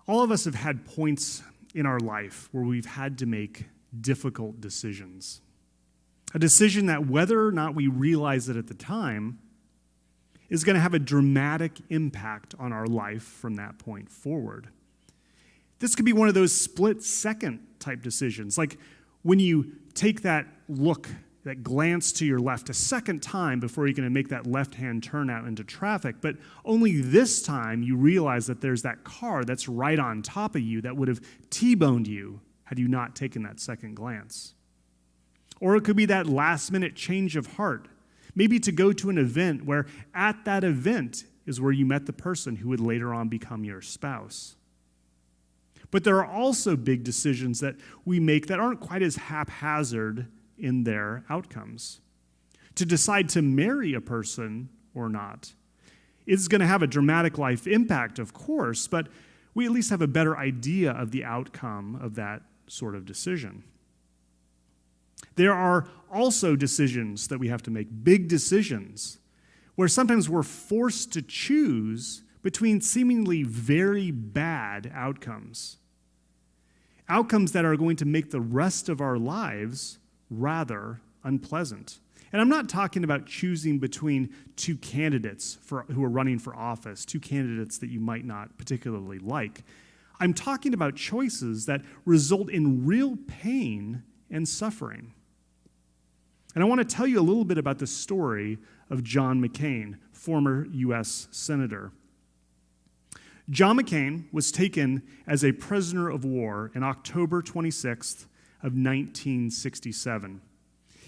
All of us have had points in our life where we've had to make difficult decisions. A decision that, whether or not we realize it at the time, is going to have a dramatic impact on our life from that point forward. This could be one of those split-second type decisions, like when you take that look, that glance to your left a second time before you're going to make that left-hand turn out into traffic, but only this time you realize that there's that car that's right on top of you that would have T-boned you had you not taken that second glance. Or it could be that last-minute change of heart, maybe to go to an event where at that event is where you met the person who would later on become your spouse. But there are also big decisions that we make that aren't quite as haphazard in their outcomes. To decide to marry a person or not is going to have a dramatic life impact, of course, but we at least have a better idea of the outcome of that sort of decision. There are also decisions that we have to make, big decisions, where sometimes we're forced to choose between seemingly very bad outcomes. Outcomes that are going to make the rest of our lives rather unpleasant. And I'm not talking about choosing between two candidates who are running for office, two candidates that you might not particularly like. I'm talking about choices that result in real pain and suffering. And I want to tell you a little bit about the story of John McCain, former U.S. Senator. John McCain was taken as a prisoner of war on October 26th of 1967.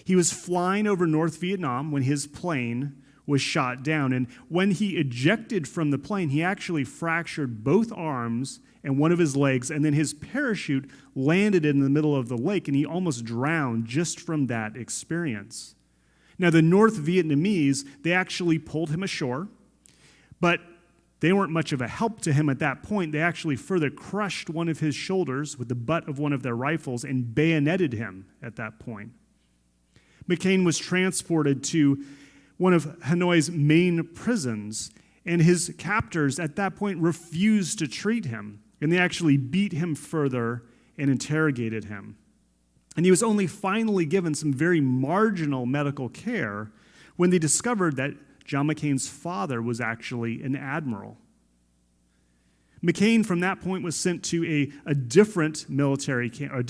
He was flying over North Vietnam when his plane was shot down. And when he ejected from the plane, he actually fractured both arms and one of his legs, and then his parachute landed in the middle of the lake, and he almost drowned just from that experience. Now, the North Vietnamese, they actually pulled him ashore, but they weren't much of a help to him at that point. They actually further crushed one of his shoulders with the butt of one of their rifles and bayoneted him at that point. McCain was transported to one of Hanoi's main prisons, and his captors at that point refused to treat him, and they actually beat him further and interrogated him. And he was only finally given some very marginal medical care when they discovered that John McCain's father was actually an admiral. McCain, from that point, was sent to a different military camp,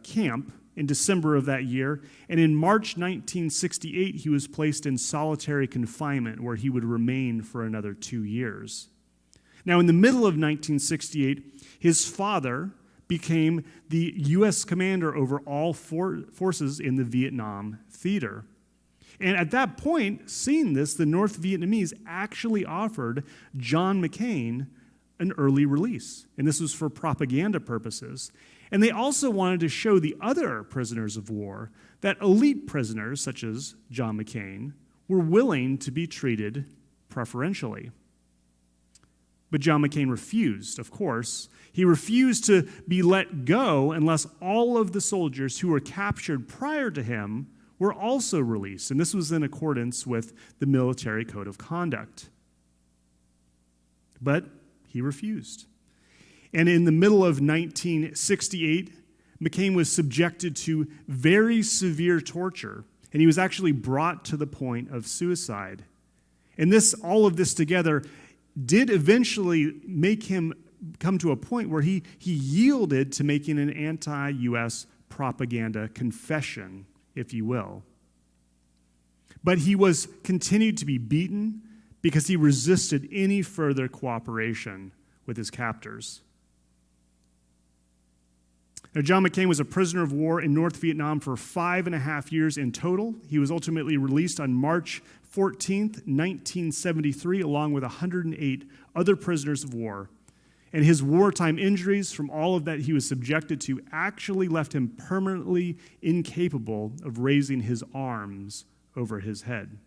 camp in December of that year, and in March 1968, he was placed in solitary confinement, where he would remain for another 2 years. Now, in the middle of 1968, his father became the U.S. commander over all forces in the Vietnam theater. And at that point, seeing this, the North Vietnamese actually offered John McCain an early release. And this was for propaganda purposes. And they also wanted to show the other prisoners of war that elite prisoners, such as John McCain, were willing to be treated preferentially. But John McCain refused, of course. He refused to be let go unless all of the soldiers who were captured prior to him were also released, and this was in accordance with the military code of conduct. But he refused. And in the middle of 1968, McCain was subjected to very severe torture, and he was actually brought to the point of suicide. And all of this together did eventually make him come to a point where he yielded to making an anti-U.S. propaganda confession, if you will. But he was continued to be beaten because he resisted any further cooperation with his captors. Now, John McCain was a prisoner of war in North Vietnam for 5.5 years in total. He was ultimately released on March 14th, 1973, along with 108 other prisoners of war. And his wartime injuries from all of that he was subjected to actually left him permanently incapable of raising his arms over his head.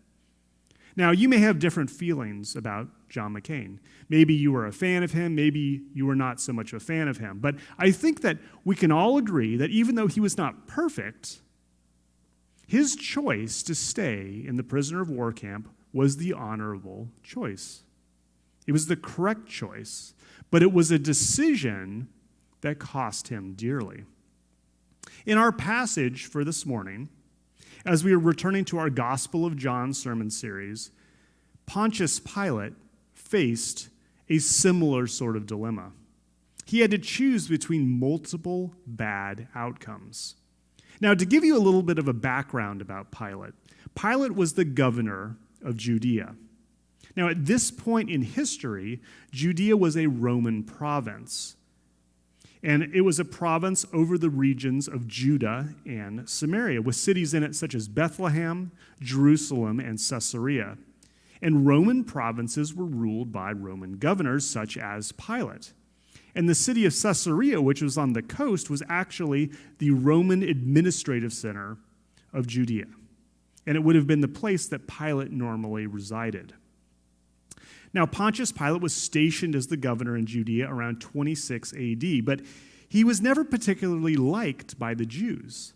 Now, you may have different feelings about John McCain. Maybe you were a fan of him, maybe you were not so much a fan of him. But I think that we can all agree that even though he was not perfect, his choice to stay in the prisoner of war camp was the honorable choice. It was the correct choice, but it was a decision that cost him dearly. In our passage for this morning, as we are returning to our Gospel of John sermon series, Pontius Pilate faced a similar sort of dilemma. He had to choose between multiple bad outcomes. Now, to give you a little bit of a background about Pilate, Pilate was the governor of Judea. Now, at this point in history, Judea was a Roman province, and it was a province over the regions of Judah and Samaria, with cities in it such as Bethlehem, Jerusalem, and Caesarea. And Roman provinces were ruled by Roman governors such as Pilate. And the city of Caesarea, which was on the coast, was actually the Roman administrative center of Judea. And it would have been the place that Pilate normally resided. Now, Pontius Pilate was stationed as the governor in Judea around 26 AD, but he was never particularly liked by the Jews.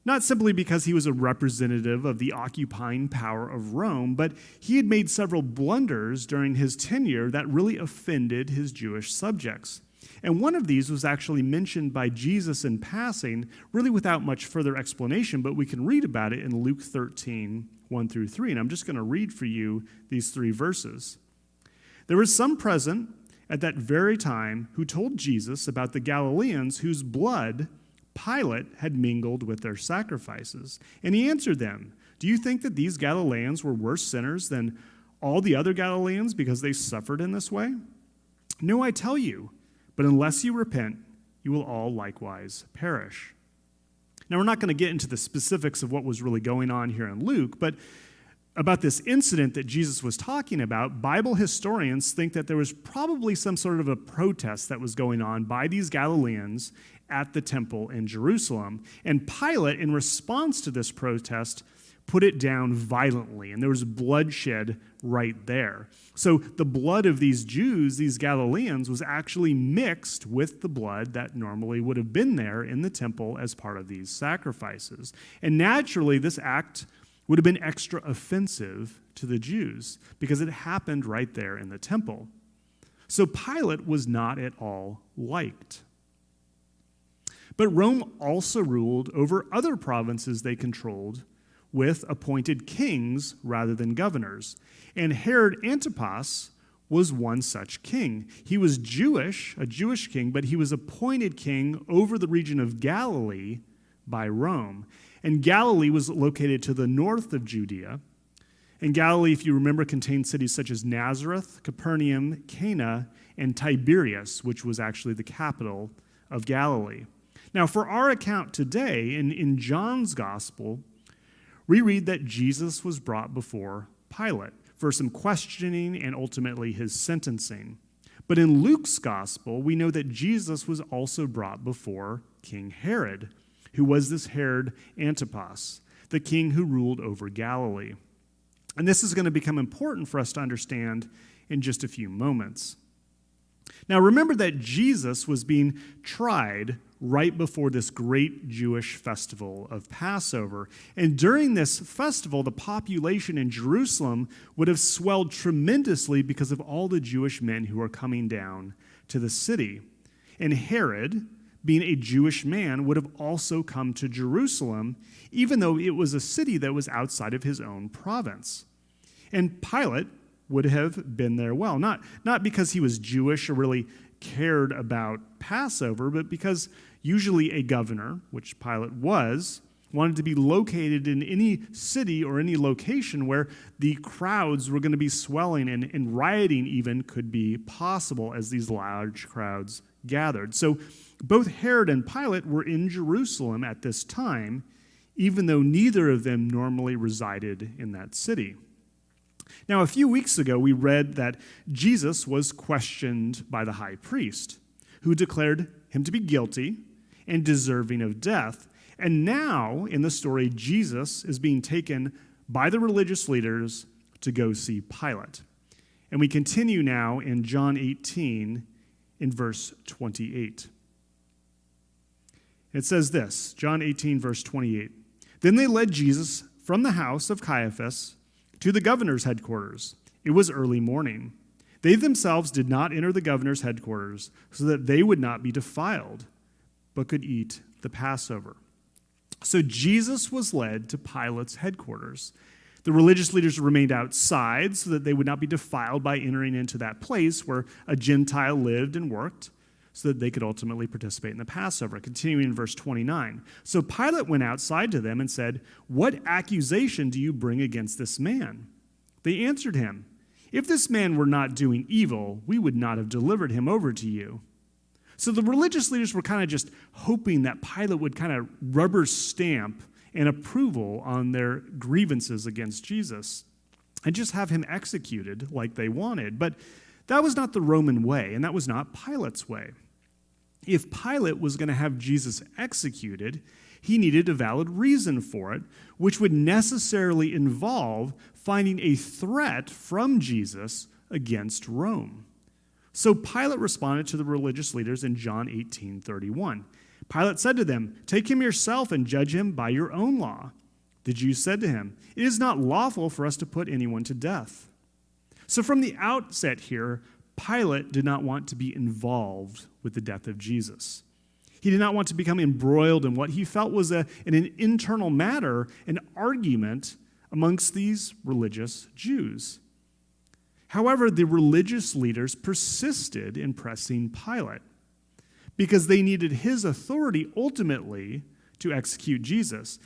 Not simply because he was a representative of the occupying power of Rome, but he had made several blunders during his tenure that really offended his Jewish subjects. And one of these was actually mentioned by Jesus in passing, really without much further explanation, but we can read about it in Luke 13, 1 through 3. And I'm just going to read for you these 3 verses. There was some present at that very time who told Jesus about the Galileans whose blood Pilate had mingled with their sacrifices. And he answered them, "Do you think that these Galileans were worse sinners than all the other Galileans because they suffered in this way? No, I tell you, but unless you repent, you will all likewise perish." Now, we're not going to get into the specifics of what was really going on here in Luke, but about this incident that Jesus was talking about, Bible historians think that there was probably some sort of a protest that was going on by these Galileans at the temple in Jerusalem. And Pilate, in response to this protest, put it down violently, and there was bloodshed right there. So the blood of these Jews, these Galileans, was actually mixed with the blood that normally would have been there in the temple as part of these sacrifices. And naturally, this act would have been extra offensive to the Jews because it happened right there in the temple. So Pilate was not at all liked. But Rome also ruled over other provinces they controlled with appointed kings rather than governors. And Herod Antipas was one such king. He was Jewish, a Jewish king, but he was appointed king over the region of Galilee by Rome. And Galilee was located to the north of Judea. And Galilee, if you remember, contained cities such as Nazareth, Capernaum, Cana, and Tiberias, which was actually the capital of Galilee. Now, for our account today, in John's gospel, we read that Jesus was brought before Pilate for some questioning and ultimately his sentencing. But in Luke's gospel, we know that Jesus was also brought before King Herod, who was this Herod Antipas, the king who ruled over Galilee. And this is going to become important for us to understand in just a few moments. Now, remember that Jesus was being tried right before this great Jewish festival of Passover. And during this festival, the population in Jerusalem would have swelled tremendously because of all the Jewish men who were coming down to the city. And Herod, being a Jewish man, would have also come to Jerusalem, even though it was a city that was outside of his own province. And Pilate would have been there well, not because he was Jewish or really cared about Passover, but because usually a governor, which Pilate was, wanted to be located in any city or any location where the crowds were going to be swelling and rioting even could be possible as these large crowds gathered. So both Herod and Pilate were in Jerusalem at this time, even though neither of them normally resided in that city. Now, a few weeks ago, we read that Jesus was questioned by the high priest, who declared him to be guilty and deserving of death. And now, in the story, Jesus is being taken by the religious leaders to go see Pilate. And we continue now in John 18, in verse 28. It says this, John 18, verse 28. Then they led Jesus from the house of Caiaphas to the governor's headquarters. It was early morning. They themselves did not enter the governor's headquarters so that they would not be defiled, but could eat the Passover. So Jesus was led to Pilate's headquarters. The religious leaders remained outside so that they would not be defiled by entering into that place where a Gentile lived and worked, so that they could ultimately participate in the Passover. Continuing in verse 29. So Pilate went outside to them and said, "What accusation do you bring against this man?" They answered him, "If this man were not doing evil, we would not have delivered him over to you." So the religious leaders were kind of just hoping that Pilate would kind of rubber stamp an approval on their grievances against Jesus and just have him executed like they wanted. But that was not the Roman way, and that was not Pilate's way. If Pilate was going to have Jesus executed, he needed a valid reason for it, which would necessarily involve finding a threat from Jesus against Rome. So Pilate responded to the religious leaders in John 18:31. Pilate said to them, "Take him yourself and judge him by your own law." The Jews said to him, "It is not lawful for us to put anyone to death." So from the outset here, Pilate did not want to be involved with the death of Jesus. He did not want to become embroiled in what he felt was an internal matter, an argument amongst these religious Jews. However, the religious leaders persisted in pressing Pilate because they needed his authority ultimately to execute Jesus.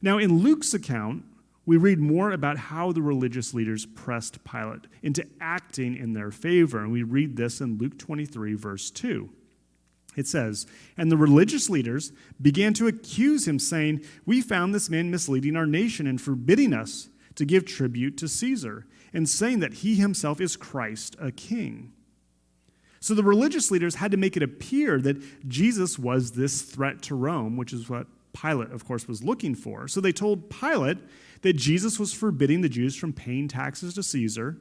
Now, in Luke's account, we read more about how the religious leaders pressed Pilate into acting in their favor, and we read this in Luke 23, verse 2. It says, "And the religious leaders began to accuse him, saying, 'We found this man misleading our nation and forbidding us to give tribute to Caesar, and saying that he himself is Christ, a king.'" So the religious leaders had to make it appear that Jesus was this threat to Rome, which is what Pilate, of course, was looking for. So they told Pilate that Jesus was forbidding the Jews from paying taxes to Caesar,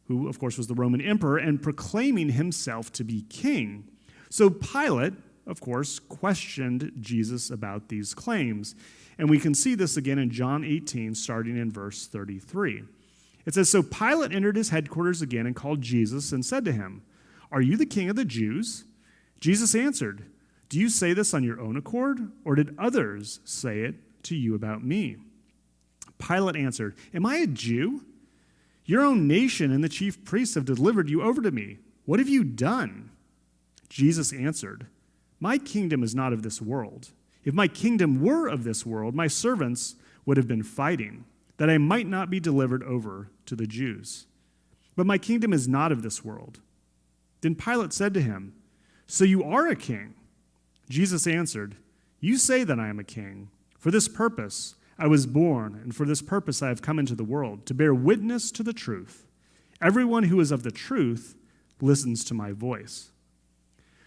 who, of course, was the Roman emperor, and proclaiming himself to be king. So Pilate, of course, questioned Jesus about these claims. And we can see this again in John 18, starting in verse 33. It says, "So Pilate entered his headquarters again and called Jesus and said to him, 'Are you the king of the Jews?' Jesus answered, 'Do you say this on your own accord, or did others say it to you about me?' Pilate answered, 'Am I a Jew? Your own nation and the chief priests have delivered you over to me. What have you done?' Jesus answered, 'My kingdom is not of this world. If my kingdom were of this world, my servants would have been fighting, that I might not be delivered over to the Jews. But my kingdom is not of this world.' Then Pilate said to him, 'So you are a king?' Jesus answered, 'You say that I am a king. For this purpose I was born, and for this purpose I have come into the world, to bear witness to the truth. Everyone who is of the truth listens to my voice.'"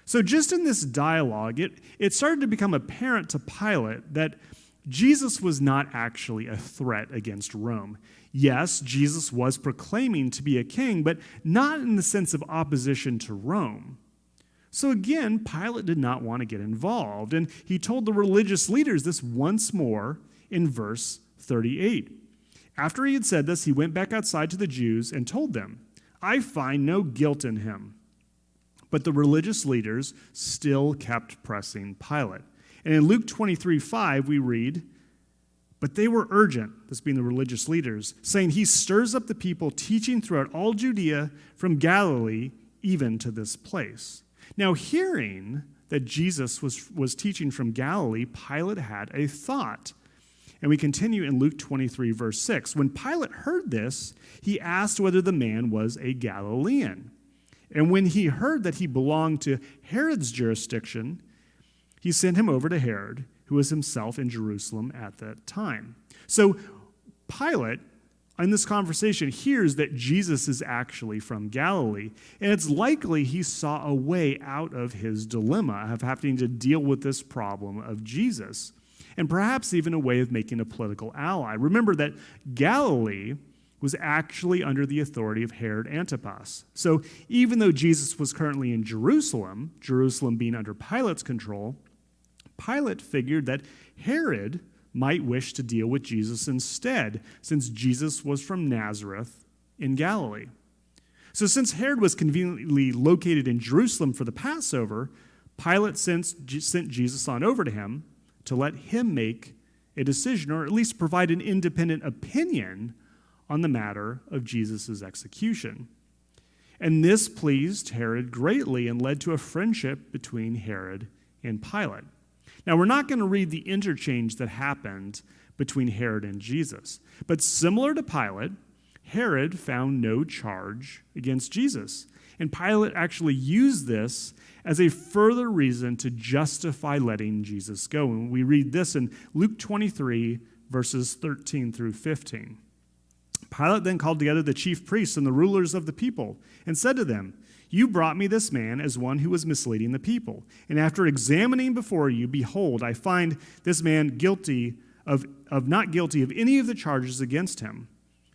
So just in this dialogue, it started to become apparent to Pilate that Jesus was not actually a threat against Rome. Yes, Jesus was proclaiming to be a king, but not in the sense of opposition to Rome. So again, Pilate did not want to get involved, and he told the religious leaders this once more in verse 38. After he had said this, he went back outside to the Jews and told them, "I find no guilt in him." But the religious leaders still kept pressing Pilate. And in Luke 23:5, we read, "But they were urgent," this being the religious leaders, "saying, 'He stirs up the people, teaching throughout all Judea from Galilee even to this place.'" Now, hearing that Jesus was teaching from Galilee, Pilate had a thought. And we continue in Luke 23, verse 6. "When Pilate heard this, he asked whether the man was a Galilean. And when he heard that he belonged to Herod's jurisdiction, he sent him over to Herod, who was himself in Jerusalem at that time." So Pilate, in this conversation, hears that Jesus is actually from Galilee, and it's likely he saw a way out of his dilemma of having to deal with this problem of Jesus, and perhaps even a way of making a political ally. Remember that Galilee was actually under the authority of Herod Antipas. So even though Jesus was currently in Jerusalem, Jerusalem being under Pilate's control, Pilate figured that Herod might wish to deal with Jesus instead, since Jesus was from Nazareth in Galilee. So since Herod was conveniently located in Jerusalem for the Passover, Pilate sent Jesus on over to him to let him make a decision, or at least provide an independent opinion on the matter of Jesus' execution. And this pleased Herod greatly and led to a friendship between Herod and Pilate. Now, we're not going to read the interchange that happened between Herod and Jesus, but similar to Pilate, Herod found no charge against Jesus. And Pilate actually used this as a further reason to justify letting Jesus go. And we read this in Luke 23, verses 13 through 15. Pilate then called together the chief priests and the rulers of the people and said to them, "You brought me this man as one who was misleading the people. And after examining before you, behold, I find this man guilty of not guilty of any of the charges against him.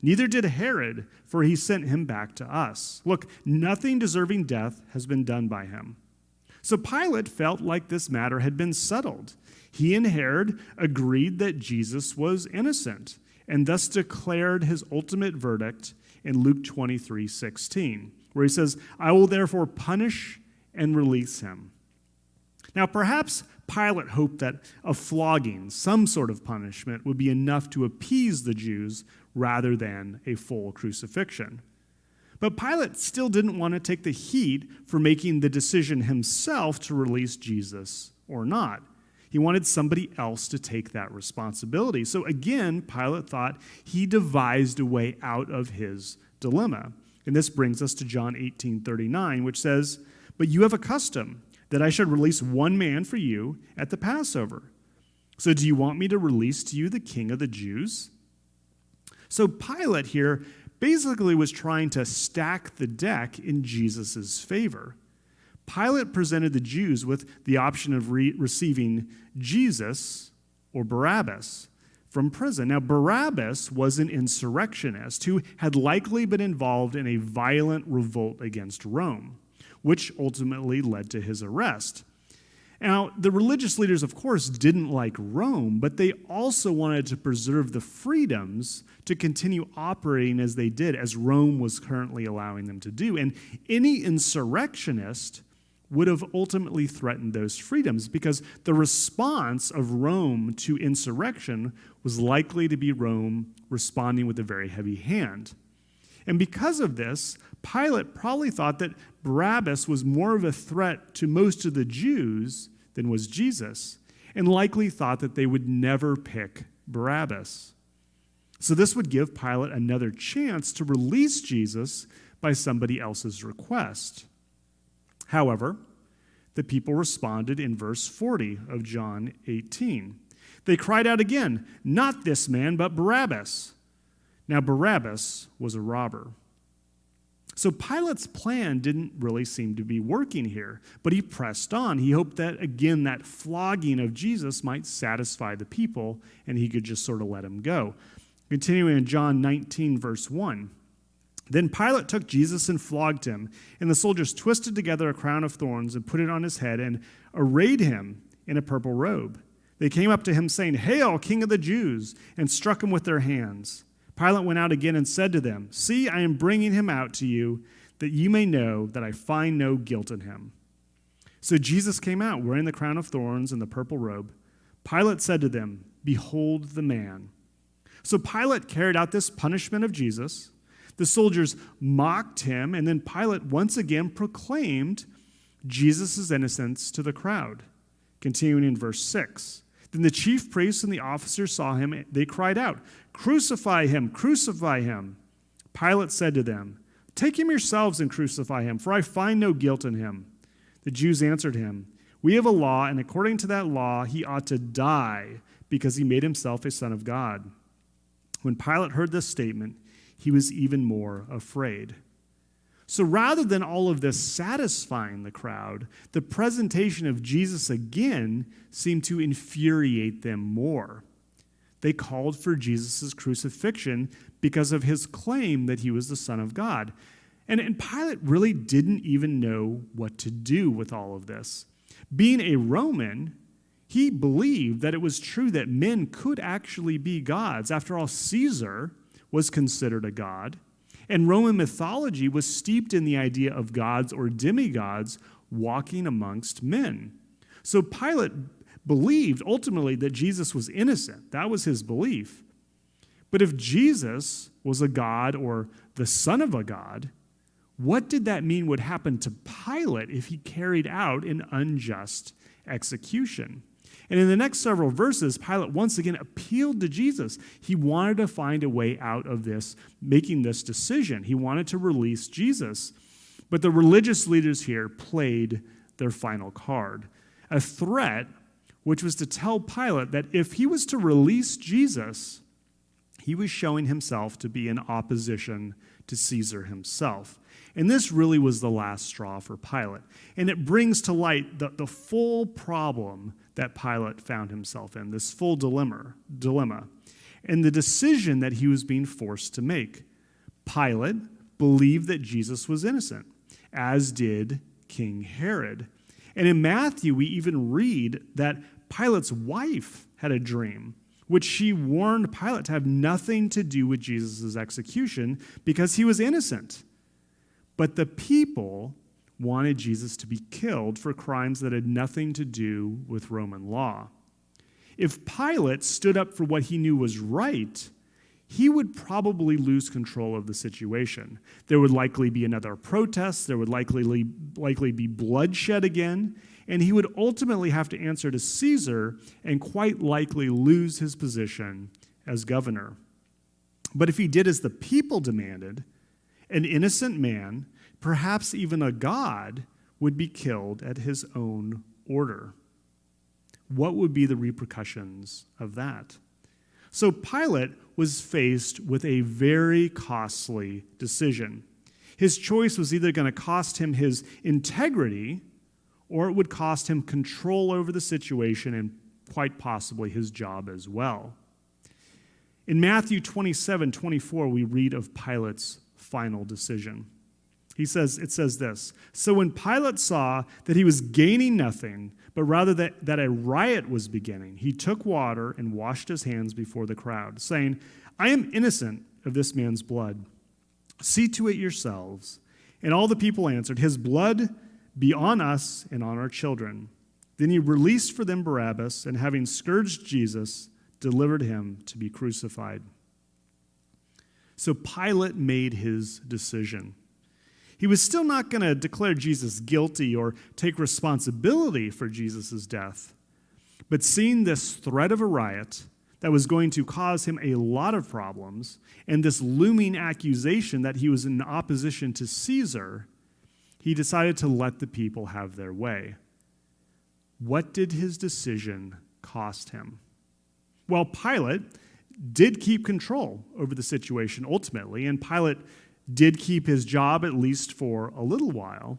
Neither did Herod, for he sent him back to us. Look, nothing deserving death has been done by him." So Pilate felt like this matter had been settled. He and Herod agreed that Jesus was innocent, and thus declared his ultimate verdict in Luke 23:16, where he says, "I will therefore punish and release him." Now, perhaps Pilate hoped that a flogging, some sort of punishment, would be enough to appease the Jews rather than a full crucifixion. But Pilate still didn't want to take the heat for making the decision himself to release Jesus or not. He wanted somebody else to take that responsibility. So again, Pilate thought he devised a way out of his dilemma. And this brings us to John 18:39, which says, "But you have a custom that I should release one man for you at the Passover. So do you want me to release to you the King of the Jews?" So Pilate here basically was trying to stack the deck in Jesus' favor. Pilate presented the Jews with the option of receiving Jesus or Barabbas from prison. Now, Barabbas was an insurrectionist who had likely been involved in a violent revolt against Rome, which ultimately led to his arrest. Now, the religious leaders, of course, didn't like Rome, but they also wanted to preserve the freedoms to continue operating as they did, as Rome was currently allowing them to do. And any insurrectionist would have ultimately threatened those freedoms, because the response of Rome to insurrection was likely to be Rome responding with a very heavy hand. And because of this, Pilate probably thought that Barabbas was more of a threat to most of the Jews than was Jesus, and likely thought that they would never pick Barabbas. So this would give Pilate another chance to release Jesus by somebody else's request. However, the people responded in verse 40 of John 18. They cried out again, "Not this man, but Barabbas." Now Barabbas was a robber. So Pilate's plan didn't really seem to be working here, but he pressed on. He hoped that, again, that flogging of Jesus might satisfy the people, and he could just sort of let him go. Continuing in John 19, verse 1. Then Pilate took Jesus and flogged him, and the soldiers twisted together a crown of thorns and put it on his head and arrayed him in a purple robe. They came up to him saying, "Hail, King of the Jews," and struck him with their hands. Pilate went out again and said to them, "See, I am bringing him out to you, that you may know that I find no guilt in him." So Jesus came out, wearing the crown of thorns and the purple robe. Pilate said to them, "Behold the man." So Pilate carried out this punishment of Jesus. The soldiers mocked him, and then Pilate once again proclaimed Jesus' innocence to the crowd. Continuing in verse 6. Then the chief priests and the officers saw him. They cried out, "Crucify him, crucify him." Pilate said to them, "Take him yourselves and crucify him, for I find no guilt in him." The Jews answered him, "We have a law, and according to that law he ought to die, because he made himself a son of God." When Pilate heard this statement, he was even more afraid. So rather than all of this satisfying the crowd, the presentation of Jesus again seemed to infuriate them more. They called for Jesus' crucifixion because of his claim that he was the Son of God. And Pilate really didn't even know what to do with all of this. Being a Roman, he believed that it was true that men could actually be gods. After all, Caesar was considered a god. And Roman mythology was steeped in the idea of gods or demigods walking amongst men. So Pilate believed ultimately that Jesus was innocent. That was his belief. But if Jesus was a god or the son of a god, what did that mean would happen to Pilate if he carried out an unjust execution? And in the next several verses, Pilate once again appealed to Jesus. He wanted to find a way out of this, making this decision. He wanted to release Jesus. But the religious leaders here played their final card, a threat which was to tell Pilate that if he was to release Jesus, he was showing himself to be in opposition to Caesar himself. And this really was the last straw for Pilate. And it brings to light the full problem that Pilate found himself in, this full dilemma, and the decision that he was being forced to make. Pilate believed that Jesus was innocent, as did King Herod. And in Matthew, we even read that Pilate's wife had a dream, which she warned Pilate to have nothing to do with Jesus' execution because he was innocent. But the people wanted Jesus to be killed for crimes that had nothing to do with Roman law. If Pilate stood up for what he knew was right, he would probably lose control of the situation. There would likely be another protest, there would likely be bloodshed again, and he would ultimately have to answer to Caesar and quite likely lose his position as governor. But if he did as the people demanded, an innocent man, perhaps even a god, would be killed at his own order. What would be the repercussions of that? So Pilate was faced with a very costly decision. His choice was either going to cost him his integrity or it would cost him control over the situation and quite possibly his job as well. In Matthew 27:24, we read of Pilate's final decision. It says this, "So when Pilate saw that he was gaining nothing, but rather that a riot was beginning, he took water and washed his hands before the crowd, saying, 'I am innocent of this man's blood. See to it yourselves.' And all the people answered, 'His blood be on us and on our children.' Then he released for them Barabbas, and having scourged Jesus, delivered him to be crucified." So Pilate made his decision. He was still not going to declare Jesus guilty or take responsibility for Jesus' death. But seeing this threat of a riot that was going to cause him a lot of problems, and this looming accusation that he was in opposition to Caesar, he decided to let the people have their way. What did his decision cost him? Well, Pilate did keep control over the situation ultimately, and Pilate did keep his job at least for a little while.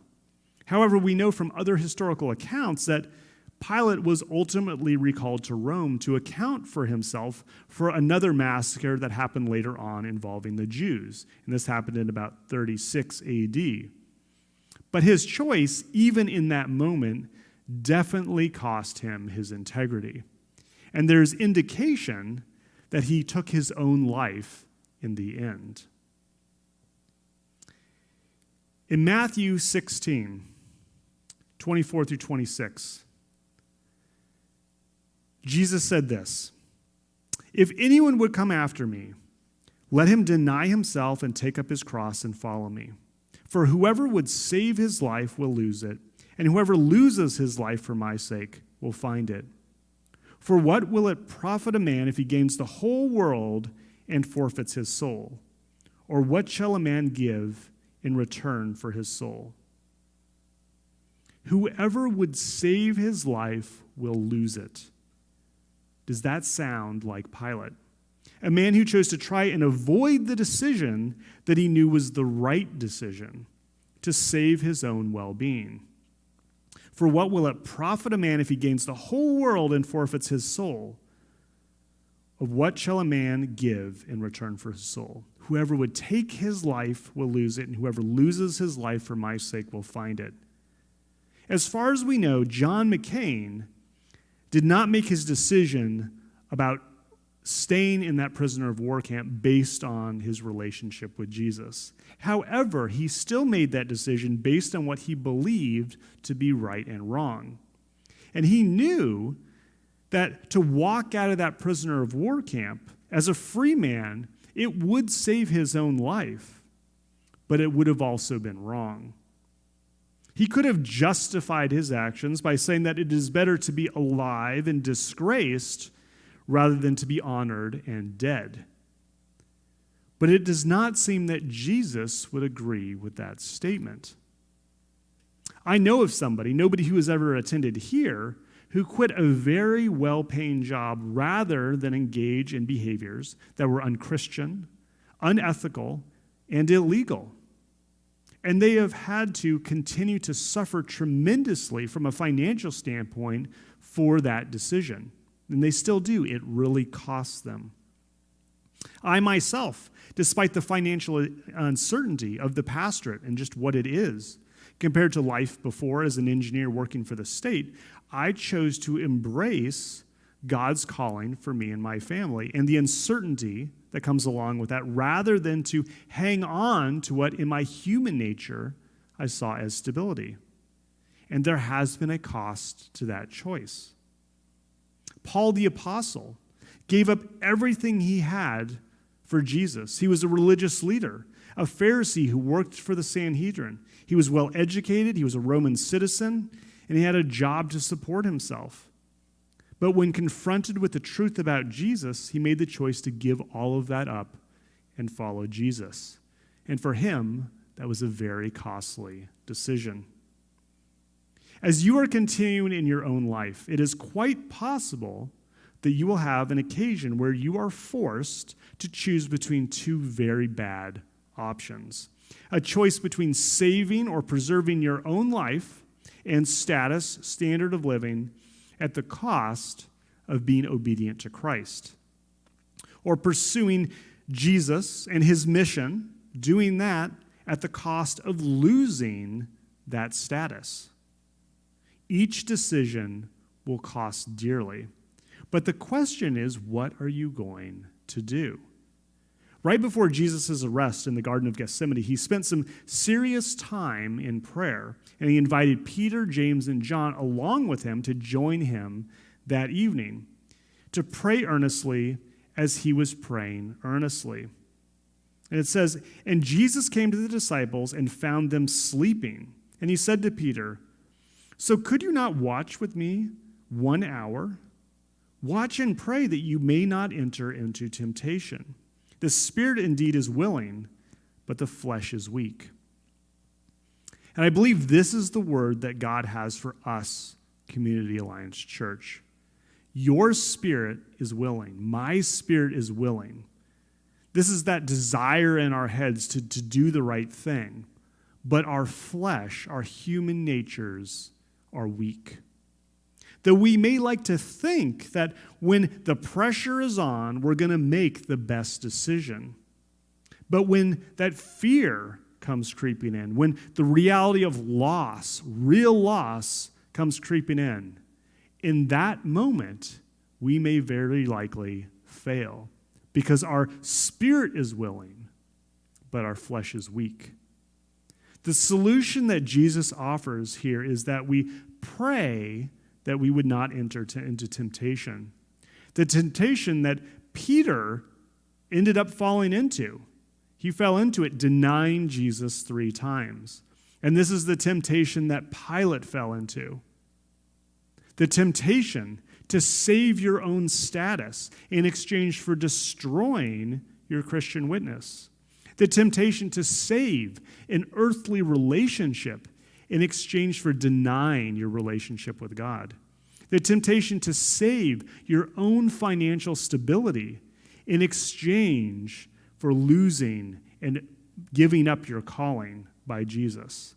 However, we know from other historical accounts that Pilate was ultimately recalled to Rome to account for himself for another massacre that happened later on involving the Jews. And this happened in about 36 AD. But his choice, even in that moment, definitely cost him his integrity. And there's indication that he took his own life in the end. In Matthew 16:24-26, Jesus said this, "If anyone would come after me, let him deny himself and take up his cross and follow me. For whoever would save his life will lose it, and whoever loses his life for my sake will find it. For what will it profit a man if he gains the whole world and forfeits his soul? Or what shall a man give in return for his soul? Whoever would save his life will lose it." Does that sound like Pilate? A man who chose to try and avoid the decision that he knew was the right decision, to save his own well-being. For what will it profit a man if he gains the whole world and forfeits his soul? Of what shall a man give in return for his soul? Whoever would take his life will lose it, and whoever loses his life for my sake will find it. As far as we know, John McCain did not make his decision about staying in that prisoner of war camp based on his relationship with Jesus. However, he still made that decision based on what he believed to be right and wrong. And he knew that to walk out of that prisoner of war camp as a free man, it would save his own life, but it would have also been wrong. He could have justified his actions by saying that it is better to be alive and disgraced rather than to be honored and dead. But it does not seem that Jesus would agree with that statement. I know of somebody, nobody who has ever attended here, who quit a very well-paying job rather than engage in behaviors that were unchristian, unethical, and illegal. And they have had to continue to suffer tremendously from a financial standpoint for that decision. And they still do. It really costs them. I myself, despite the financial uncertainty of the pastorate and just what it is, compared to life before as an engineer working for the state, I chose to embrace God's calling for me and my family and the uncertainty that comes along with that rather than to hang on to what in my human nature I saw as stability. And there has been a cost to that choice. Paul the Apostle gave up everything he had for Jesus. He was a religious leader, a Pharisee who worked for the Sanhedrin. He was well educated, he was a Roman citizen, and he had a job to support himself. But when confronted with the truth about Jesus, he made the choice to give all of that up and follow Jesus. And for him, that was a very costly decision. As you are continuing in your own life, it is quite possible that you will have an occasion where you are forced to choose between two very bad options. A choice between saving or preserving your own life and status, standard of living, at the cost of being obedient to Christ. Or pursuing Jesus and his mission, doing that at the cost of losing that status. Each decision will cost dearly. But the question is, what are you going to do? Right before Jesus' arrest in the Garden of Gethsemane, he spent some serious time in prayer, and he invited Peter, James, and John along with him to join him that evening, to pray earnestly as he was praying earnestly. And it says, "And Jesus came to the disciples and found them sleeping. And he said to Peter, 'So could you not watch with me 1 hour? Watch and pray that you may not enter into temptation. The spirit indeed is willing, but the flesh is weak.'" And I believe this is the word that God has for us, Community Alliance Church. Your spirit is willing. My spirit is willing. This is that desire in our heads to do the right thing. But our flesh, our human natures, are weak. Though we may like to think that when the pressure is on, we're going to make the best decision. But when that fear comes creeping in, when the reality of loss, real loss, comes creeping in that moment, we may very likely fail because our spirit is willing, but our flesh is weak. The solution that Jesus offers here is that we pray that we would not enter into temptation. The temptation that Peter ended up falling into. He fell into it denying Jesus 3 times. And this is the temptation that Pilate fell into. The temptation to save your own status in exchange for destroying your Christian witness. The temptation to save an earthly relationship in exchange for denying your relationship with God. The temptation to save your own financial stability in exchange for losing and giving up your calling by Jesus.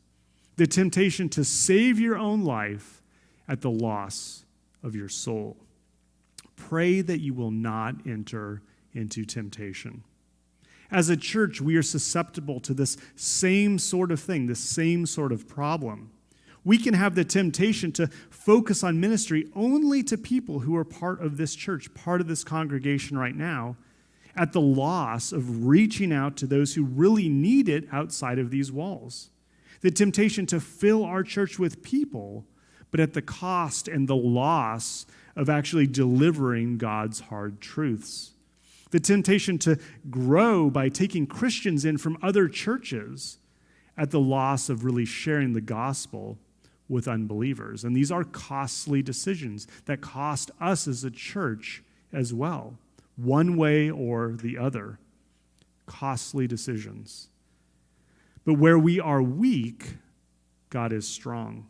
The temptation to save your own life at the loss of your soul. Pray that you will not enter into temptation. As a church, we are susceptible to this same sort of thing, this same sort of problem. We can have the temptation to focus on ministry only to people who are part of this church, part of this congregation right now, at the loss of reaching out to those who really need it outside of these walls. The temptation to fill our church with people, but at the cost and the loss of actually delivering God's hard truths. The temptation to grow by taking Christians in from other churches at the loss of really sharing the gospel with unbelievers. And these are costly decisions that cost us as a church as well, one way or the other. Costly decisions. But where we are weak, God is strong.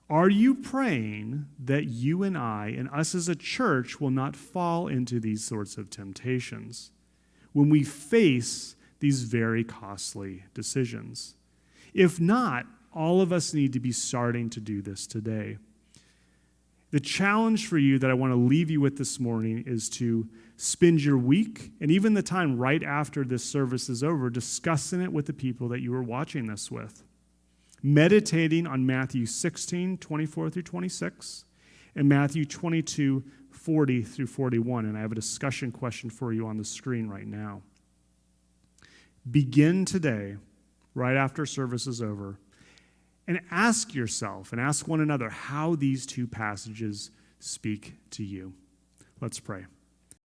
Are you praying that you and I and us as a church will not fall into these sorts of temptations when we face these very costly decisions? If not, all of us need to be starting to do this today. The challenge for you that I want to leave you with this morning is to spend your week and even the time right after this service is over discussing it with the people that you are watching this with. Meditating on Matthew 16, 24 through 26, and Matthew 22, 40 through 41. And I have a discussion question for you on the screen right now. Begin today, right after service is over, and ask yourself and ask one another how these two passages speak to you. Let's pray.